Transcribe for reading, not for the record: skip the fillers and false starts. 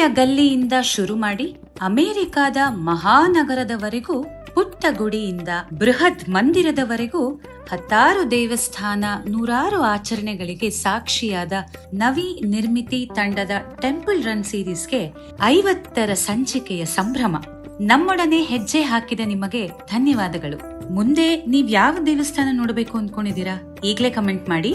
ಹಳ್ಳಿಯ ಗಲ್ಲಿಯಿಂದ ಶುರು ಮಾಡಿ ಅಮೆರಿಕಾದ ಮಹಾನಗರದವರೆಗೂ, ಪುಟ್ಟ ಗುಡಿಯಿಂದ ಬೃಹತ್ ಮಂದಿರದವರೆಗೂ ಹತ್ತಾರು ದೇವಸ್ಥಾನ, ನೂರಾರು ಆಚರಣೆಗಳಿಗೆ ಸಾಕ್ಷಿಯಾದ ನವಿ ನಿರ್ಮಿತಿ ತಂಡದ ಟೆಂಪಲ್ ರನ್ ಸೀರೀಸ್ಗೆ 50ರ ಸಂಚಿಕೆಯ ಸಂಭ್ರಮ. ನಮ್ಮೊಡನೆ ಹೆಜ್ಜೆ ಹಾಕಿದ ನಿಮಗೆ ಧನ್ಯವಾದಗಳು. ಮುಂದೆ ನೀವ್ ಯಾವ ದೇವಸ್ಥಾನ ನೋಡಬೇಕು ಅಂದ್ಕೊಂಡಿದ್ದೀರಾ? ಈಗ್ಲೇ ಕಮೆಂಟ್ ಮಾಡಿ.